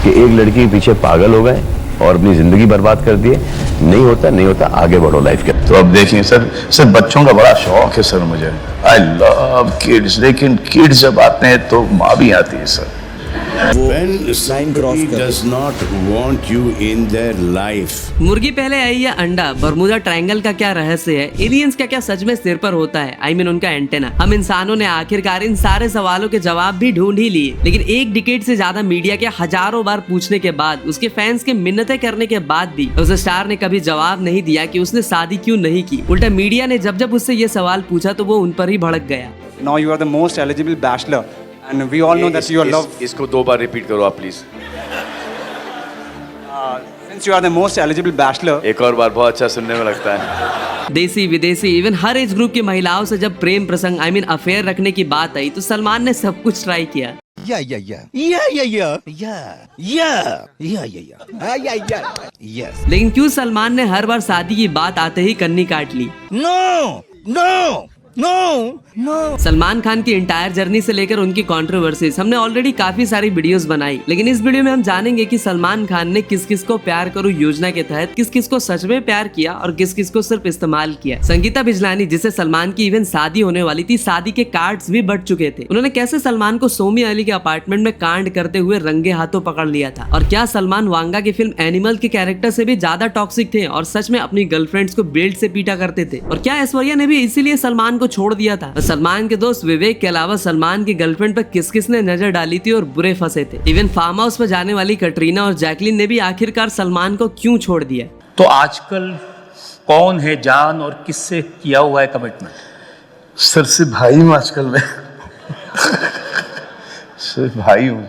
कि एक लड़की के पीछे पागल हो गए और अपनी जिंदगी बर्बाद कर दिए। नहीं होता, आगे बढ़ो लाइफ के। तो अब देखिए सर बच्चों का बड़ा शौक है सर मुझे। आई लव किड्स, लेकिन किड्स जब आते हैं तो माँ भी आती है sir. When somebody does not want you in their life. मुर्गी पहले आई या अंडा, बरमूडा ट्रायंगल का क्या रहस्य है, एलियंस क्या क्या सच में सिर पर होता है, I mean उनका एंटेना। हम इंसानों ने आखिरकार इन सारे सवालों के जवाब भी ढूंढ ही लिए, लेकिन एक डिकेड से ज्यादा मीडिया के हजारों बार पूछने के बाद, उसके फैंस के मिन्नतें करने के बाद भी उस स्टार ने कभी जवाब नहीं दिया कि उसने शादी क्यों नहीं की। उल्टा मीडिया ने जब जब उससे ये सवाल पूछा तो वो उन पर ही भड़क गया। Now you are the most eligible bachelor. And we all know that you are loved. इसको 2 बार रिपीट करो आप please. Since you are the most eligible bachelor. एक और बार, बहुत अच्छा सुनने में लगता है। देसी विदेशी इवन हर एज ग्रुप की महिलाओं से जब प्रेम प्रसंग I mean अफेयर रखने की बात आई तो सलमान ने सब कुछ ट्राई किया। लेकिन क्यों सलमान ने हर बार शादी की बात आते ही कन्नी काट ली? सलमान खान की इंटायर जर्नी से लेकर उनकी कंट्रोवर्सीज हमने ऑलरेडी काफी सारी वीडियोस बनाई, लेकिन इस वीडियो में हम जानेंगे कि सलमान खान ने किस किस को प्यार करूं योजना के तहत किस किस को सच में प्यार किया और किस किस को सिर्फ इस्तेमाल किया। संगीता बिजलानी, जिसे सलमान की इवन शादी होने वाली थी, शादी के कार्ड्स भी बढ़ चुके थे। उन्होंने कैसे सलमान को सोमी अली के अपार्टमेंट में कांड करते हुए रंगे हाथों पकड़ लिया था, और क्या सलमान वांगा की फिल्म एनिमल के कैरेक्टर से भी ज्यादा टॉक्सिक थे और सच में अपनी गर्लफ्रेंड्स को बेल्ट से पीटा करते थे, और क्या ऐश्वर्या ने भी इसीलिए सलमान को छोड़ दिया था। सलमान के दोस्त विवेक के अलावा सलमान की गर्लफ्रेंड पर किस किस ने नजर डाली थी और बुरे फंसे थे। इवन फार्म हाउस पर जाने वाली कटरीना और जैकलीन ने भी आखिरकार सलमान को क्यों छोड़ दिया। तो आजकल कौन है जान और किससे किया हुआ है कमिटमेंट? सर से भाई हूँ आजकल मैं। सिर्फ भाई हूँ।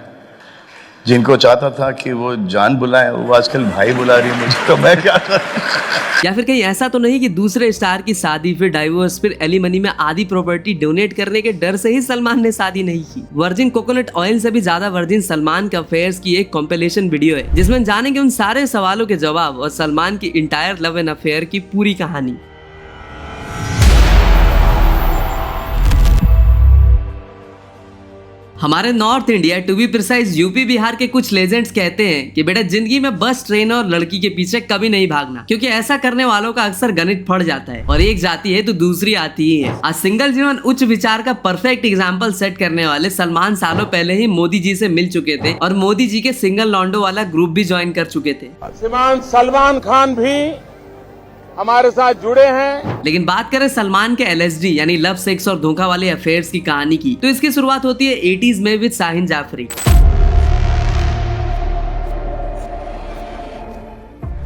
जिनको चाहता था कि वो जान बुलाए वो आजकल भाई बुला रही है मुझे, तो मैं क्या करूं? या फिर कहीं ऐसा तो नहीं कि दूसरे स्टार की शादी, फिर डाइवोर्स, फिर एलिमनी में आधी प्रॉपर्टी डोनेट करने के डर से ही सलमान ने शादी नहीं की। वर्जिन कोकोनट ऑयल से भी ज्यादा वर्जिन सलमान के अफेयर्स की एक कॉम्पिलेशन वीडियो है, जिसमें जानेंगे उन सारे सवालों के जवाब और सलमान की इंटायर लव एंड अफेयर की पूरी कहानी। हमारे north India, to be precise UP Bihar के कुछ लेजेंड्स कहते हैं कि बेटा जिंदगी में बस, ट्रेन और लड़की के पीछे कभी नहीं भागना, क्योंकि ऐसा करने वालों का अक्सर गणित फट जाता है और एक जाती है तो दूसरी आती ही है। आज सिंगल जीवन उच्च विचार का परफेक्ट एग्जाम्पल सेट करने वाले सलमान सालों पहले ही मोदी जी से मिल चुके थे और मोदी जी के सिंगल लॉन्डो वाला ग्रुप भी ज्वाइन कर चुके थे। श्रीमान सलमान खान भी हमारे साथ जुड़े हैं। लेकिन बात करें सलमान के LSD यानी लव, सेक्स और धोखा वाले अफेयर्स की कहानी की, तो इसकी शुरुआत होती है 80s में विद शाहीन जाफरी।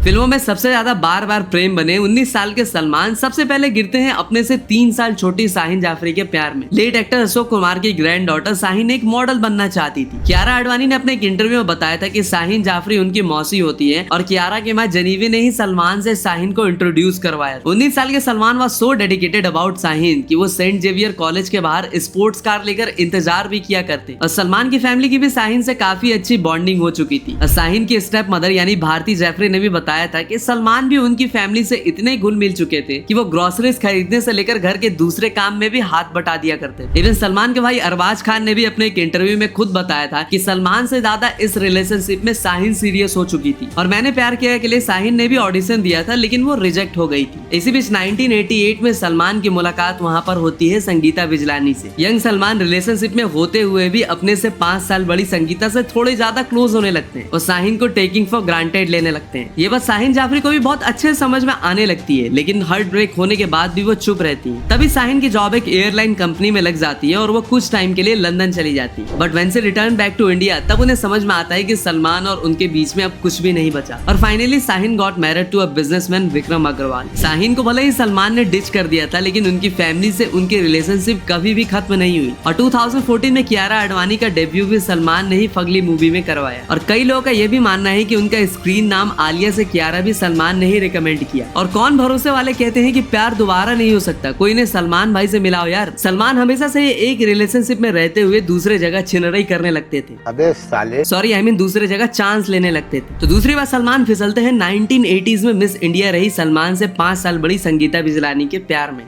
फिल्मों में सबसे ज्यादा बार बार प्रेम बने 19 साल के सलमान सबसे पहले गिरते हैं अपने से 3 साल छोटी शाहीन जाफरी के प्यार में। लेट एक्टर अशोक कुमार की ग्रैंड डॉटर शाहीन एक मॉडल बनना चाहती थी। कियारा आडवाणी ने अपने एक इंटरव्यू में बताया था कि शाहीन जाफरी उनकी मौसी होती है और कियारा की मां जेनीवी ने ही सलमान से शाहीन को इंट्रोड्यूस करवाया। 19 साल के Salman was so dedicated about Shaheen कि वो सेंट जेवियर कॉलेज के बाहर स्पोर्ट्स कार लेकर इंतजार भी किया करते, और सलमान की फैमिली की भी शाहीन से काफी अच्छी बॉन्डिंग हो चुकी थी। शाहीन की स्टेप मदर यानी भारती जाफरी ने भी बताया था कि सलमान भी उनकी फैमिली से इतने घुल मिल चुके थे कि वो ग्रोसरीज खरीदने से लेकर घर के दूसरे काम में भी हाथ बटा दिया करते। इवन सलमान के भाई अरबाज खान ने भी अपने एक इंटरव्यू में खुद बताया था कि सलमान से ज्यादा इस रिलेशनशिप में शाहीन सीरियस हो चुकी थी और मैंने प्यार किया के लिए शाहीन ने भी ऑडिशन दिया था, लेकिन वो रिजेक्ट हो गई थी। इसी बीच 1988 में सलमान की मुलाकात वहाँ पर होती है संगीता बिजलानी से। यंग सलमान रिलेशनशिप में होते हुए भी अपने से 5 साल बड़ी संगीता से थोड़े ज्यादा क्लोज होने लगते हैं और शाहीन को टेकिंग फॉर ग्रांटेड लेने लगते हैं। ये बात शाहीन जाफरी को भी बहुत अच्छे समझ में आने लगती है, लेकिन हार्ट ब्रेक होने के बाद भी वो चुप रहती है। तभी शाहीन की जॉब एक एयरलाइन कंपनी में लग जाती है और वो कुछ टाइम के लिए लंदन चली जाती है। बट व्हेन से रिटर्न बैक टू इंडिया, तब उन्हें समझ में आता है कि सलमान और उनके बीच में अब कुछ भी नहीं बचा और finally Shaheen got married to a businessman Vikram Agarwal. Shaheen को भले ही सलमान ने डिच कर दिया था, लेकिन उनकी फैमिली से उनकी रिलेशनशिप कभी भी खत्म नहीं हुई और 2014 में कियारा आडवाणी का डेब्यू भी सलमान ने ही फगली मूवी में करवाया। और कई लोगों का यह भी मानना है कि उनका स्क्रीन नाम आलिया से कियारा भी सलमान ने ही रिकमेंड किया। और कौन भरोसे वाले कहते हैं कि प्यार दोबारा नहीं हो सकता, कोई ने सलमान भाई से मिलाओ यार। सलमान हमेशा से एक रिलेशनशिप में रहते हुए दूसरे जगह छिनरई करने लगते थे। अबे साले, सॉरी आई मीन दूसरे जगह चांस लेने लगते थे। तो दूसरी बार सलमान फिसलते हैं 1980s में मिस इंडिया रही सलमान से 5 साल बड़ी संगीता बिजलानी के प्यार में।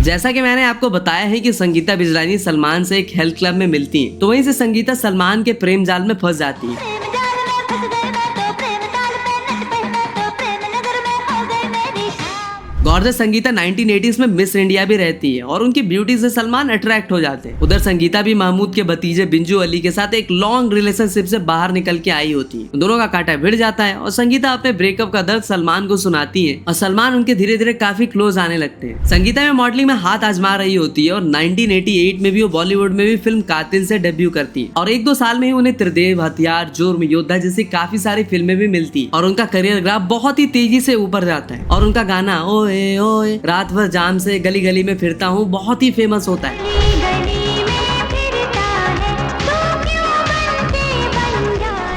जैसा कि मैंने आपको बताया है कि संगीता बिजलानी सलमान से एक हेल्थ क्लब में मिलती हैं, तो वहीं से संगीता सलमान के प्रेम जाल में फंस जाती है। गौरतलब संगीता 1980s में मिस इंडिया भी रहती है और उनकी ब्यूटी से सलमान अट्रैक्ट हो जाते हैं। उधर संगीता भी महमूद के भतीजे बिंजू अली के साथ एक लॉन्ग रिलेशनशिप से बाहर निकल के आई होती है। दोनों का कांटा भिड़ जाता है और संगीता अपने ब्रेकअप का दर्द सलमान को सुनाती है और सलमान उनके धीरे धीरे काफी क्लोज आने लगते हैं। संगीता में मॉडलिंग में हाथ आजमा रही होती है और 1988 में भी वो बॉलीवुड में भी फिल्म कातिल से डेब्यू करती है और 1-2 साल में ही उन्हें त्रिदेव, हथियार, जुर्म, योद्धा जैसी काफी सारी फिल्में भी मिलती है और उनका करियर ग्राफ बहुत ही तेजी से ऊपर जाता है और उनका गाना ओए ओए रात भर जाम से गली गली में फिरता हूँ बहुत ही फेमस होता है।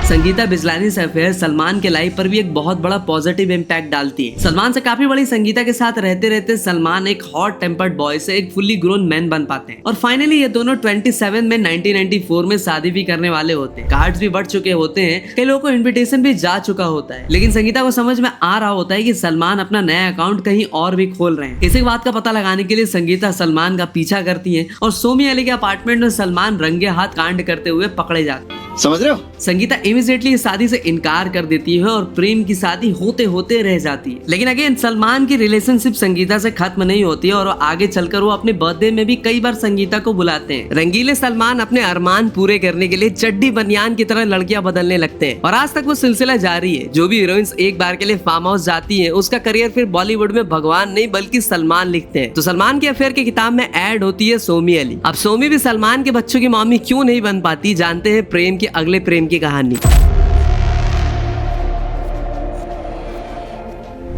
संगीता बिजलानी से अफेयर सलमान के लाइफ पर भी एक बहुत बड़ा पॉजिटिव इम्पैक्ट डालती है। सलमान से काफी बड़ी संगीता के साथ रहते रहते सलमान एक हॉट टेम्पर्ड बॉय से एक फुल्ली ग्रोन मैन बन पाते हैं और फाइनली ये दोनों 27 में 1994 में शादी भी करने वाले होते हैं। कार्ड्स भी बढ़ चुके होते हैं, कई लोगों को इन्विटेशन भी जा चुका होता है, लेकिन संगीता को समझ में आ रहा होता है कि सलमान अपना नया अकाउंट कहीं और भी खोल रहे हैं। इसी बात का पता लगाने के लिए संगीता सलमान का पीछा करती है और सोमी अली के अपार्टमेंट में सलमान रंगे हाथ कांड करते हुए पकड़े जाते हैं। समझ रहे हो? संगीता इमीडिएटली शादी से इनकार कर देती है और प्रेम की शादी होते होते रह जाती है। लेकिन अगेन सलमान की रिलेशनशिप संगीता से खत्म नहीं होती है और आगे चलकर वो अपने बर्थडे में भी कई बार संगीता को बुलाते हैं। रंगीले सलमान अपने अरमान पूरे करने के लिए चड्डी बनियान की तरह लड़कियां बदलने लगते हैं और आज तक वो सिलसिला जारी है। जो भी हीरोइंस एक बार के लिए फार्म हाउस जाती है उसका करियर फिर बॉलीवुड में भगवान नहीं बल्कि सलमान लिखते हैं। तो सलमान के अफेयर की किताब में ऐड होती है सोमी अली। अब सोमी भी सलमान के बच्चों की मम्मी क्यों नहीं बन पाती, जानते हैं प्रेम के अगले प्रेम की कहानी।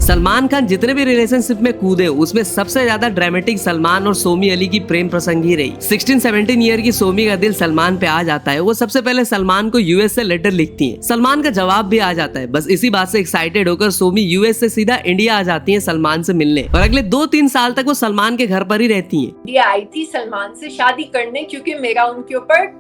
सलमान खान जितने भी रिलेशनशिप में कूदे उसमें सबसे ज्यादा ड्रामेटिक सलमान और सोमी अली की प्रेम प्रसंग ही रही। 16-17 ईयर की सोमी का दिल सलमान पे आ जाता है। वो सबसे पहले सलमान को यूएस से लेटर लिखती हैं। सलमान का जवाब भी आ जाता है। बस इसी बात से एक्साइटेड होकर सोमी यूएस से सीधा इंडिया आ जाती है सलमान से मिलने और अगले 2-3 साल तक वो सलमान के घर पर ही रहती है। इंडिया आई थी सलमान से शादी करने क्योंकि मेरा उनके ऊपर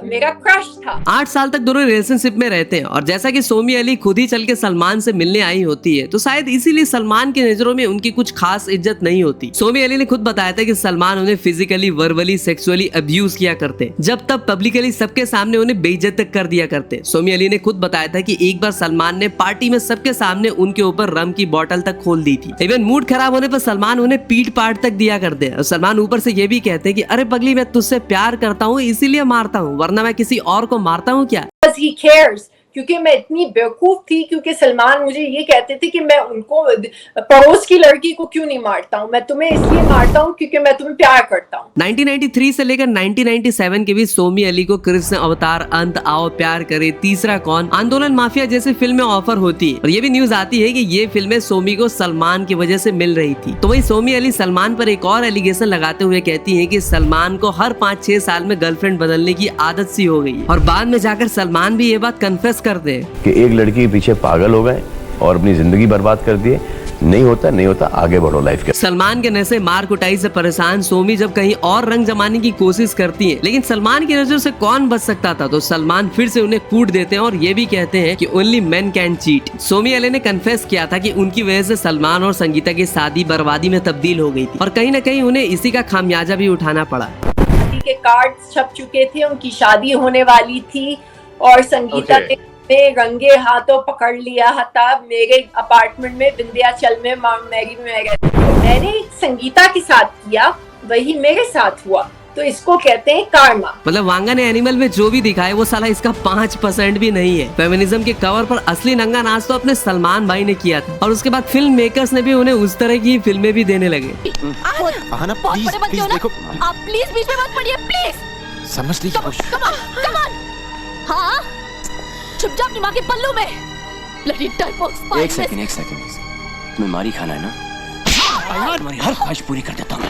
मेरा क्रश था। 8 साल तक दोनों रिलेशनशिप में रहते हैं और जैसा कि सोमी अली खुद ही चल के सलमान से मिलने आई होती है तो शायद इसीलिए सलमान की नजरों में उनकी कुछ खास इज्जत नहीं होती। सोमी अली ने खुद बताया था कि सलमान उन्हें फिजिकली, वर्बली, सेक्सुअली अब्यूज किया करते, जब तब पब्लिकली सबके सामने उन्हें बेइज्जत तक कर दिया करते। सोमी अली ने खुद बताया था कि एक बार सलमान ने पार्टी में सबके सामने उनके ऊपर रम की बोतल तक खोल दी थी। इवन मूड खराब होने पर सलमान उन्हें पीट पाट तक दिया करते और सलमान ऊपर से ये भी कहते कि अरे पगली मैं तुझसे प्यार करता हूँ इसीलिए मारता हूँ, वरना मैं किसी और को मारता हूँ क्या। He cares, क्योंकि मैं इतनी बेवकूफ थी, क्योंकि सलमान मुझे ये कहते थे कि मैं उनको पड़ोस की लड़की को क्यों नहीं मारता हूँ, मैं तुम्हें इसलिए मारता हूँ क्योंकि मैं तुम्हें प्यार करता हूँ। 1993 से लेकर 1997 के बीच सोमी अली को कृष्ण अवतार, अंत, आओ प्यार करे, तीसरा कौन, आंदोलन, माफिया जैसी फिल्में ऑफर होती है और ये भी न्यूज आती है कि ये फिल्में सोमी को सलमान की वजह से मिल रही थी। तो वही सोमी अली सलमान पर एक और एलिगेशन लगाते हुए कहती है कि सलमान को हर 5-6 साल में गर्लफ्रेंड बदलने की आदत सी हो गई और बाद में जाकर सलमान भी ये बात कन्फेस करते हैं कि एक लड़की के पीछे पागल हो गए और अपनी जिंदगी बर्बाद कर दिए। नहीं होता, आगे बढ़ो लाइफ के। सलमान के नशे, मार कुटाई से परेशान सोमी जब कहीं और रंग जमाने की कोशिश करती है, लेकिन सलमान की नजर से कौन बच सकता था, तो सलमान फिर से उन्हें कूट देते हैं और ये भी कहते हैं कि only man can cheat. Somy Ali ने कन्फेस किया था कि उनकी वजह से सलमान और संगीता की शादी बर्बादी में तब्दील हो गई थी और कहीं न कहीं उन्हें इसी का खामियाजा भी उठाना पड़ा। शादी के कार्ड छप चुके थे, उनकी शादी होने वाली थी और संगीता ने रंगे हाथों पकड़ लिया था मेरे अपार्टमेंट में विंध्याचल में माउंट मैरी में रहती। मैंने संगीता के साथ किया, वही मेरे साथ हुआ, तो इसको कहते हैं कार्मा। मतलब वांगा ने एनिमल में जो भी दिखाया वो साला इसका 5% भी नहीं है। फेमिनिज्म के कवर पर असली नंगा नाच तो अपने सलमान भाई ने किया था और उसके बाद फिल्म मेकर्स ने भी उन्हें उस तरह की फिल्में भी देने लगे। प्लीज देखो, आप प्लीज बीच में मत पड़िए, प्लीज समझ लीजिए। हाँ, चुपचाप निभा के पल्लू में। एक सेकंड, तुम्हें मारी खाना है ना, तुम्हारी हर ख्वाहिश पूरी कर देता हूँ।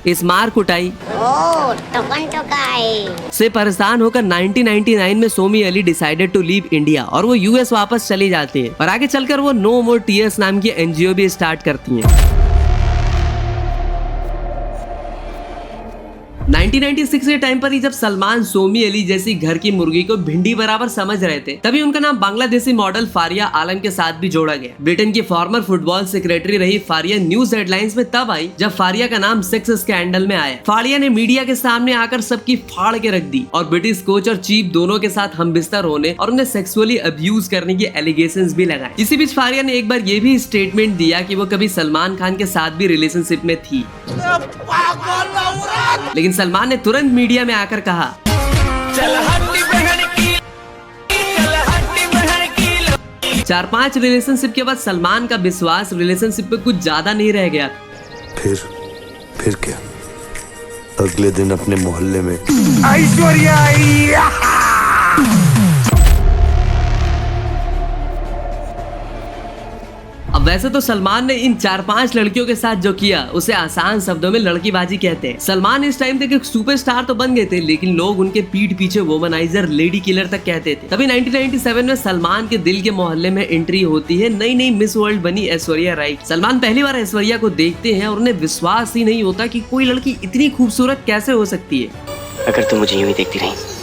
इस मार कुटाई से परेशान होकर 1999 में Somy Ali decided to leave India और वो यूएस वापस चली जाती है और आगे चलकर वो नो मोर टीयर्स नाम की एनजीओ भी स्टार्ट करती हैं। 1996 के टाइम पर ही जब सलमान सोमी अली जैसी घर की मुर्गी को भिंडी बराबर समझ रहे थे, तभी उनका नाम बांग्लादेशी मॉडल फारिया आलम के साथ भी जोड़ा गया। ब्रिटेन की फॉर्मर फुटबॉल सेक्रेटरी रही फारिया न्यूज हेडलाइंस में तब आई जब फारिया का नाम सेक्स स्कैंडल में आया। फारिया ने मीडिया के सामने आकर सबकी फाड़ के रख दी और ब्रिटिश कोच और चीफ दोनों के साथ हम बिस्तर होने और उन्हें सेक्सुअली अब्यूज करने की एलिगेशंस भी लगाए। इसी बीच फारिया ने एक बार ये भी स्टेटमेंट दिया कि वो कभी सलमान खान के साथ भी रिलेशनशिप में थी, लेकिन सलमान ने तुरंत मीडिया में आकर कहा, 4-5 रिलेशनशिप के बाद सलमान का विश्वास रिलेशनशिप पे कुछ ज्यादा नहीं रह गया। फिर क्या, अगले दिन अपने मोहल्ले में अब वैसे तो सलमान ने इन 4-5 लड़कियों के साथ जो किया उसे आसान शब्दों में लड़कीबाजी कहते हैं। सलमान इस टाइम तक एक सुपरस्टार तो बन गए थे, लेकिन लोग उनके पीठ पीछे वोमनाइजर, लेडी किलर तक कहते थे। तभी 1997 में सलमान के दिल के मोहल्ले में एंट्री होती है। नई नई मिस वर्ल्ड बनी ऐश्वर्या राय। सलमान पहली बार ऐश्वर्या को देखते हैं और उन्हें विश्वास ही नहीं होता कि कोई लड़की इतनी खूबसूरत कैसे हो सकती है। अगर तुम मुझे यूं ही देखती रही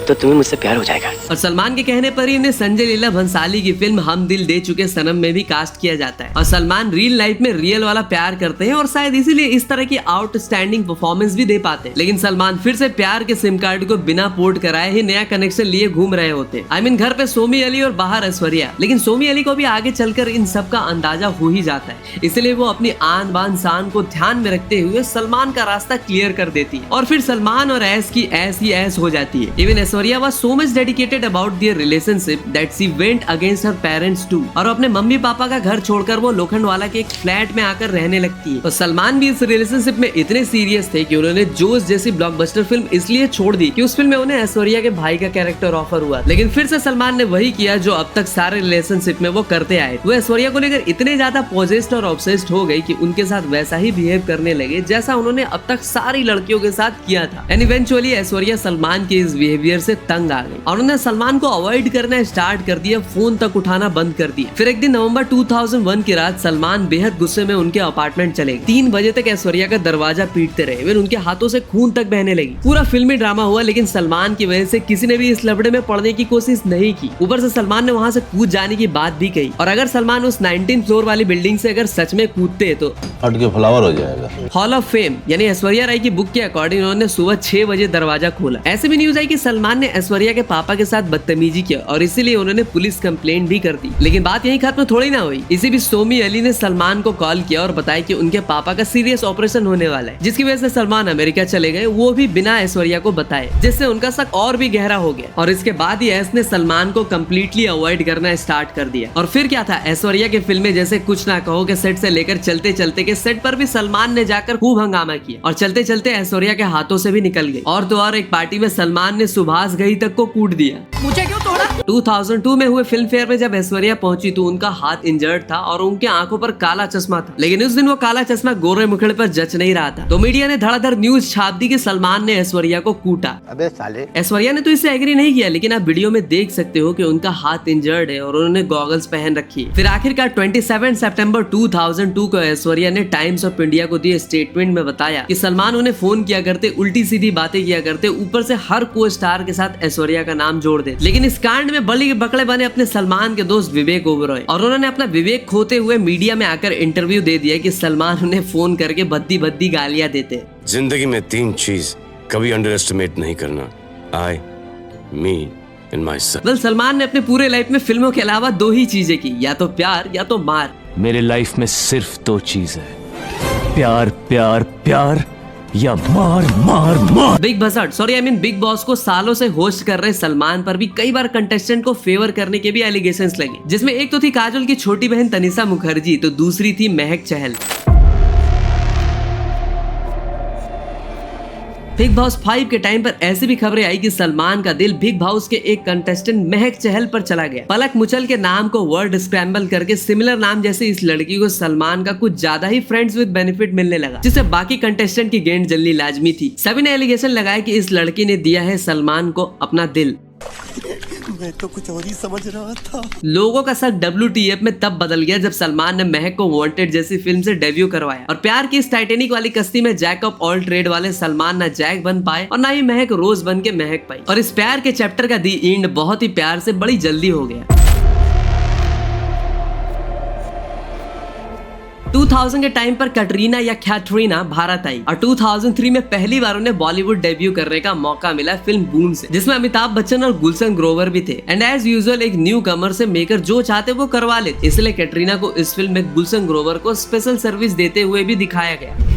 तो तुम्हें मुझसे प्यार हो जाएगा। और सलमान के कहने पर ही इन्हें संजय लीला भंसाली की फिल्म हम दिल दे चुके सनम में भी कास्ट किया जाता है। और सलमान रियल लाइफ में रियल वाला प्यार करते हैं और शायद इसीलिए इस तरह की आउटस्टैंडिंग परफॉर्मेंस भी दे पाते हैं। लेकिन सलमान फिर से प्यार के सिम कार्ड को बिना पोर्ट कराए ही नया कनेक्शन लिए घूम रहे होते। आई मीन घर पे सोमी अली और बाहर ऐश्वर्या। लेकिन सोमी अली को भी आगे चलकर इन सब का अंदाजा हो ही जाता है, इसलिए वो अपनी आन बान शान को ध्यान में रखते हुए सलमान का रास्ता क्लियर कर देती है और फिर सलमान और ऐश की ऐसी ऐश हो जाती है। Even Aishwarya was so much dedicated about their relationship that she went against her parents too. और अपने मम्मी पापा का घर छोड़कर वो लोखंडवाला के एक फ्लैट में आकर रहने लगती है। और सलमान भी इस रिलेशनशिप में इतने सीरियस थे कि उन्होंने जोश जैसी ब्लॉकबस्टर फिल्म इसलिए छोड़ दी कि उस फिल्म में उन्हें ऐश्वर्या के भाई का कैरेक्टर ऑफर हुआ। लेकिन फिर से सलमान ने वही किया जो अब तक सारे रिलेशनशिप में वो करते आए। वो ऐश्वर्या को लेकर इतने ज्यादा पोजेस्ड और ऑब्सेस्ड हो गई कि उनके साथ वैसा ही बिहेव करने लगे जैसा उन्होंने अब तक सारी लड़कियों के साथ किया था। एंड इवेंचुअली ऐश्वर्या सलमान के इस बिहेवियर से तंग आ गई और उन्होंने सलमान को अवॉइड करना स्टार्ट कर दिया, फोन तक उठाना बंद कर दिया। फिर एक दिन नवंबर 2001 की रात सलमान बेहद गुस्से में उनके अपार्टमेंट चले गए। 3 बजे तक ऐश्वर्या का दरवाजा पीटते रहे, फिर उनके हाथों से खून तक बहने लगी। पूरा फिल्मी ड्रामा हुआ, लेकिन सलमान की वजह से किसी ने भी इस लफड़े में पड़ने की कोशिश नहीं की। ऊपर से सलमान ने वहाँ से कूद जाने की बात भी कही। और अगर सलमान उस 19th फ्लोर वाली बिल्डिंग से अगर सच में कूदते तो हट के फ्लावर हो जाएगा। हॉल ऑफ फेम यानी ऐश्वर्या राय की बुक के अकॉर्डिंग उन्होंने सुबह 6 बजे दरवाजा खोला। ऐसे भी न्यूज आई कि सलमान ने ऐश्वर्या के पापा के साथ बदतमीजी किया और इसीलिए उन्होंने पुलिस कंप्लेंट भी कर दी। लेकिन बात यही खत्म थोड़ी ना हुई। इसी बीच सोमी अली ने सलमान को कॉल किया और बताया कि उनके पापा का सीरियस ऑपरेशन होने वाला है, जिसकी वजह से सलमान अमेरिका चले गए, वो भी बिना ऐश्वर्या को बताए, जिससे उनका शक और भी गहरा हो गया। और इसके बाद ही ऐश ने सलमान को कम्प्लीटली अवॉइड करना स्टार्ट कर दिया। और फिर क्या था, ऐश्वर्या की फिल्में जैसे कुछ ना कहो के सेट से लेकर चलते चलते के सेट पर भी सलमान ने जाकर खूब हंगामा किया और चलते चलते ऐश्वर्या के हाथों से भी निकल गई। और तो और एक पार्टी में सलमान ने सुभाष घई तक को कूट दिया। मुझे क्यों तोड़ा? 2002 में हुए फिल्म फेयर में जब ऐश्वर्या पहुंची तो उनका हाथ इंजर्ड था और उनके आंखों पर काला चश्मा था। लेकिन उस दिन वो काला चश्मा गोरे मुखड़े पर जच नहीं रहा था, तो मीडिया ने धड़ाधड़ न्यूज छाप दी कि सलमान ने ऐश्वर्या को कूटा। अबे साले। ऐश्वर्या ने तो इससे एग्री नहीं किया, लेकिन आप वीडियो में देख सकते हो कि उनका हाथ इंजर्ड है और उन्होंने गॉगल्स पहन रखी है। फिर आखिरकार 27 सितंबर 2002 को ऐश्वर्या ने टाइम्स ऑफ इंडिया को दिए स्टेटमेंट में बताया कि सलमान उन्हें फोन किया करते, उल्टी सीधी बातें किया करते, ऊपर से हर को स्टार के साथ ऐश्वर्या का नाम जोड़ दे। लेकिन इस कांड में बड़ी बकड़े बने अपने सलमान के दोस्त विवेक ओबरॉय और उन्होंने अपना विवेक खोते हुए मीडिया में आकर इंटरव्यू दे दिया कि सलमान उन्हें फोन करके भद्दी भद्दी गालियां देते। जिंदगी में 3 चीज कभी अंडर एस्टिमेट नहीं करना, I, me and my son. Well, Salman ने अपने पूरे लाइफ में फिल्मों के अलावा 2 ही चीजें की, या तो प्यार या तो मार। मेरे लाइफ में सिर्फ 2 चीज है, प्यार प्यार प्यार या मार मार मार। बिग बॉस को सालों से होस्ट कर रहे सलमान पर भी कई बार कंटेस्टेंट को फेवर करने के भी एलिगेशंस लगे, जिसमें एक तो थी काजोल की छोटी बहन तनिषा मुखर्जी, तो दूसरी थी महक चहल। बिग बॉस 5 के टाइम पर ऐसी भी खबरें आई कि सलमान का दिल बिग बॉस के एक कंटेस्टेंट महक चहल पर चला गया। पलक मुचल के नाम को वर्ड स्क्रैम्बल करके सिमिलर नाम जैसे इस लड़की को सलमान का कुछ ज्यादा ही फ्रेंड्स विद बेनिफिट मिलने लगा, जिससे बाकी कंटेस्टेंट की गेंद जल्दी लाजमी थी। सभी ने एलिगेशन लगाया कि इस लड़की ने दिया है सलमान को अपना दिल। मैं तो कुछ और ही समझ रहा था। लोगों का शक WTF में तब बदल गया जब सलमान ने महक को वांटेड जैसी फिल्म से डेब्यू करवाया और प्यार की इस टाइटेनिक वाली कश्ती में जैक ऑफ ऑल ट्रेड वाले सलमान ना जैक बन पाए और ना ही महक रोज बन के महक पाई और इस प्यार के चैप्टर का दी एंड बहुत ही प्यार से बड़ी जल्दी हो गया। 2000 के टाइम पर कटरीना या कैटरीना भारत आई और 2003 में पहली बार उन्हें बॉलीवुड डेब्यू करने का मौका मिला फिल्म बूम से, जिसमें अमिताभ बच्चन और गुलशन ग्रोवर भी थे। एंड एज यूजुअल एक न्यू कमर से मेकर जो चाहते वो करवा लेते, इसलिए कटरीना को इस फिल्म में गुलशन ग्रोवर को स्पेशल सर्विस देते हुए भी दिखाया गया।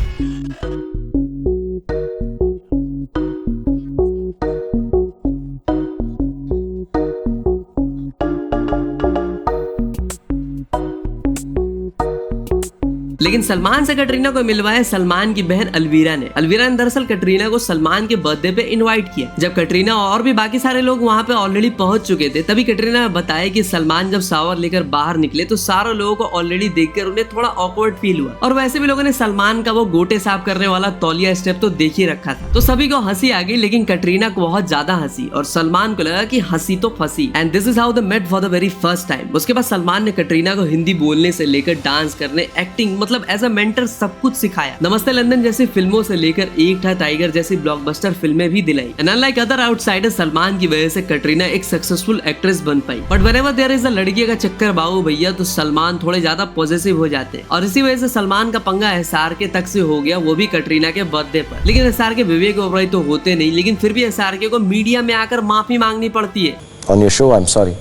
लेकिन सलमान से कटरीना को मिलवाया सलमान की बहन अलवीरा ने। अलवीरा ने दरअसल कटरीना को सलमान के बर्थडे पे इनवाइट किया। जब कटरीना और भी बाकी सारे लोग वहां पे ऑलरेडी पहुंच चुके थे, तभी कटरीना ने बताया कि सलमान जब शावर लेकर बाहर निकले तो सारे लोगों को ऑलरेडी देखकर उन्हें थोड़ा ऑकवर्ड फील हुआ और वैसे भी लोगों ने सलमान का वो गोटे साफ करने वाला तौलिया स्टेप तो देख ही रखा था, तो सभी को हंसी आ गई। लेकिन कटरीना को बहुत ज्यादा हंसी और सलमान को लगा कि हंसी तो फंसी। And this is how they met for the very first time. उसके बाद सलमान ने कटरीना को हिंदी बोलने से लेकर डांस करने, एक्टिंग, मतलब एज अ मेंटर सब कुछ सिखाया। नमस्ते लंदन जैसी फिल्मों से लेकर एक था टाइगर जैसी ब्लॉकबस्टर फिल्में भी दिलाई। And unlike other outsiders, Salman की वजह से कटरीना एक सक्सेसफुल एक्ट्रेस बन पाई। But whenever there is a लड़की का चक्कर बाबू भैया, तो सलमान थोड़े ज्यादा पॉजिटिव हो जाते हैं और इसी वजह से सलमान का पंगा SRK तक से हो गया, वो भी कटरीना के बर्थडे पर। लेकिन SRK विवेक ओबराय तो होते नहीं, लेकिन फिर भी SRK को मीडिया में आकर माफी मांगनी पड़ती है। On your show, I'm sorry.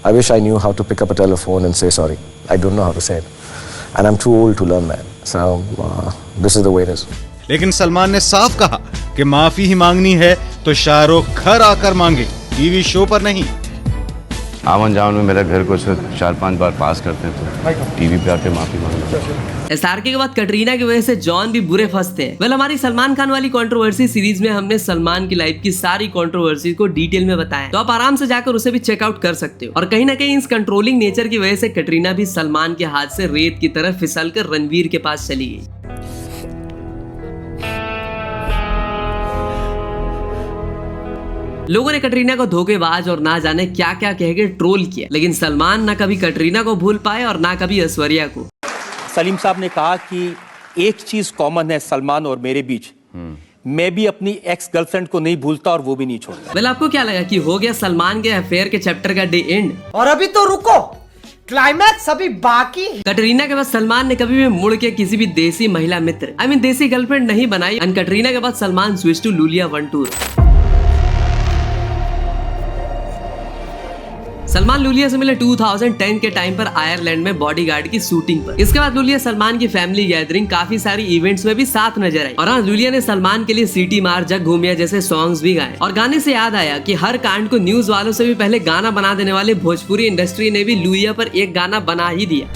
I wish I knew how to pick up a telephone and say sorry. I don't know how to say it. And I'm too old to learn that. So this is the way it is. लेकिन सलमान ने साफ कहा कि माफी ही मांगनी है तो शाहरुख घर आकर मांगे, टीवी शो पर नहीं। आवन जावन में मेरा घर को सिर्फ 4-5 बार पास करते हैं तो टीवी पे आके माफी मांगते हैं। SRK के बाद कटरीना की वजह से जॉन भी बुरे फंसते हैं। वेल, हमारी सलमान खान वाली कंट्रोवर्सी सीरीज में हमने सलमान की लाइफ की सारी कंट्रोवर्सी को डिटेल में बताया, तो आप आराम से जाकर उसे भी चेकआउट कर सकते हो। और कहीं ना कहीं इस कंट्रोलिंग नेचर की वजह से कटरीना भी सलमान के हाथ से रेत की तरह फिसल कर रणवीर के पास चली गई। लोगों ने कटरीना को धोखेबाज और ना जाने क्या क्या कह के ट्रोल किया, लेकिन सलमान ना कभी कटरीना को भूल पाए और ना कभी ऐश्वर्या को। सलीम साहब ने कहा कि एक चीज कॉमन है सलमान और मेरे बीच, मैं भी अपनी एक्स गर्लफ्रेंड को नहीं भूलता और वो भी नहीं छोड़ता। वेल, आपको क्या लगा कि हो गया सलमान के अफेयर के चैप्टर का डे एंड? और अभी तो रुको, क्लाइमैक्स अभी बाकी। कटरीना के बाद सलमान ने कभी भी मुड़ के किसी भी देसी महिला मित्र, I mean देसी गर्लफ्रेंड नहीं बनाई। एंड कटरीना के बाद Salman switch to Iulia Vantur. Salman Iulia से मिले 2010 के टाइम पर आयरलैंड में बॉडीगार्ड की शूटिंग पर। इसके बाद लूलिया सलमान की फैमिली गैदरिंग, काफी सारी इवेंट्स में भी साथ नजर आई। और हाँ, लूलिया ने सलमान के लिए सीटी मार, जग घूमिया जैसे सॉन्ग्स भी गाए। और गाने से याद आया कि हर कांड को न्यूज वालों से भी पहले गाना बना देने वाले भोजपुरी इंडस्ट्री ने भी लूलिया पर एक गाना बना ही दिया।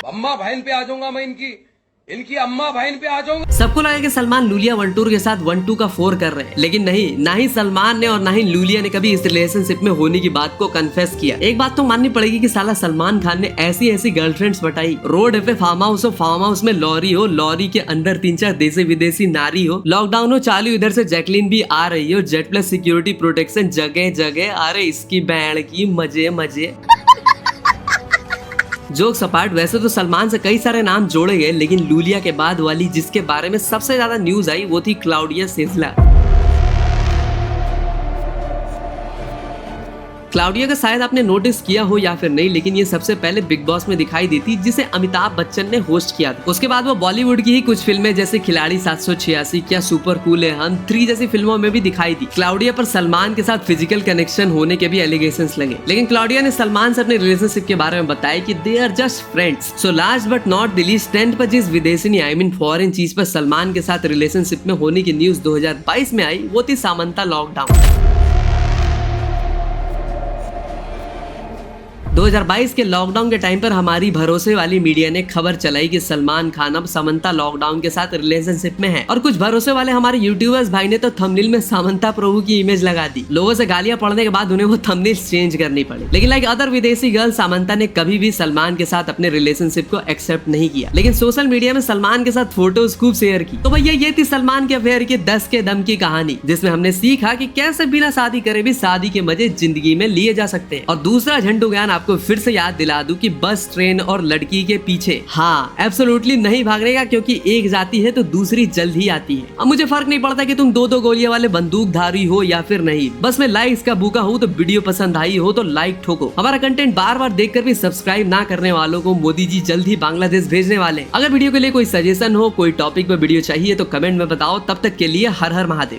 अम्मा बहन पे आ जाऊंगा मैं, इनकी अम्मा बहन पे आ जाऊंगा। सबको लगा कि सलमान लूलिया वंटूर के साथ 1-2 का 4 कर रहे हैं, लेकिन नहीं, ना ही सलमान ने और ना ही लूलिया ने कभी इस रिलेशनशिप में होने की बात को कन्फेस किया। एक बात तो माननी पड़ेगी कि साला सलमान खान ने ऐसी ऐसी गर्लफ्रेंड्स बटाई, रोड पे फार्म हाउस हो, फार्म हाउस में लॉरी हो, लॉरी के अंदर 3-4 देसी विदेशी नारी हो, लॉकडाउन हो चालू, इधर से जैकलीन भी आ रही हो, जेट प्लस सिक्योरिटी प्रोटेक्शन जगह जगह। अरे इसकी बैंड की मजे मजे। जोक्स अपार्ट, वैसे तो सलमान से कई सारे नाम जोड़े गए, लेकिन लूलिया के बाद वाली जिसके बारे में सबसे ज्यादा न्यूज आई वो थी क्लाउडिया सेजला। क्लाउडिया का शायद आपने नोटिस किया हो या फिर नहीं, लेकिन ये सबसे पहले बिग बॉस में दिखाई दी थी, जिसे अमिताभ बच्चन ने होस्ट किया था। उसके बाद वो बॉलीवुड की ही कुछ फिल्में जैसे खिलाड़ी 786, क्या सुपर कूल है हम, 3 जैसी फिल्मों में भी दिखाई दी। क्लाउडिया पर सलमान के साथ फिजिकल कनेक्शन होने के भी एलिगेशंस लगे, लेकिन क्लाउडिया ने सलमान से अपने रिलेशनशिप के बारे में बताया कि they are just friends. So last but not the least, 10 पर जिस विदेशी आई मीन फॉरेन चीज पर सलमान के साथ रिलेशनशिप में होने की न्यूज 2022 में आई, वो थी सामंता लॉकडाउन। 2022 के लॉकडाउन के टाइम पर हमारी भरोसे वाली मीडिया ने खबर चलाई कि सलमान खान अब समंता लॉकडाउन के साथ रिलेशनशिप में है, और कुछ भरोसे वाले हमारे यूट्यूबर्स भाई ने तो थंबनेल में समंता प्रभु की इमेज लगा दी। लोगों से गालियां पड़ने के बाद उन्हें वो थंबनेल चेंज करनी पड़ी। लेकिन लाइक अदर विदेशी गर्ल, समंता ने कभी भी सलमान के साथ अपने रिलेशनशिप को एक्सेप्ट नहीं किया, लेकिन सोशल मीडिया में सलमान के साथ फोटोज खूब शेयर की। तो भैया ये थी सलमान के अफेयर की 10 के दम की कहानी, जिसमें हमने सीखा कि कैसे बिना शादी करे भी शादी के मजे जिंदगी में लिए जा सकते हैं। और दूसरा झंडू ज्ञान आपको फिर से याद दिला दूं कि बस, ट्रेन और लड़की के पीछे हाँ एब्सोल्युटली नहीं भागने का, क्योंकि एक जाती है तो दूसरी जल्द ही आती है। अब मुझे फर्क नहीं पड़ता कि तुम दो गोलियां वाले बंदूकधारी हो या फिर नहीं, बस मैं लाइक्स का भूखा हूँ। तो वीडियो पसंद आई हो तो लाइक ठोको। हमारा कंटेंट बार बार देखकर भी सब्सक्राइब ना करने वालों को मोदी जी जल्द ही बांग्लादेश भेजने वाले। अगर वीडियो के लिए कोई सजेशन हो, कोई टॉपिक पर वीडियो चाहिए तो कमेंट में बताओ। तब तक के लिए हर हर महादेव।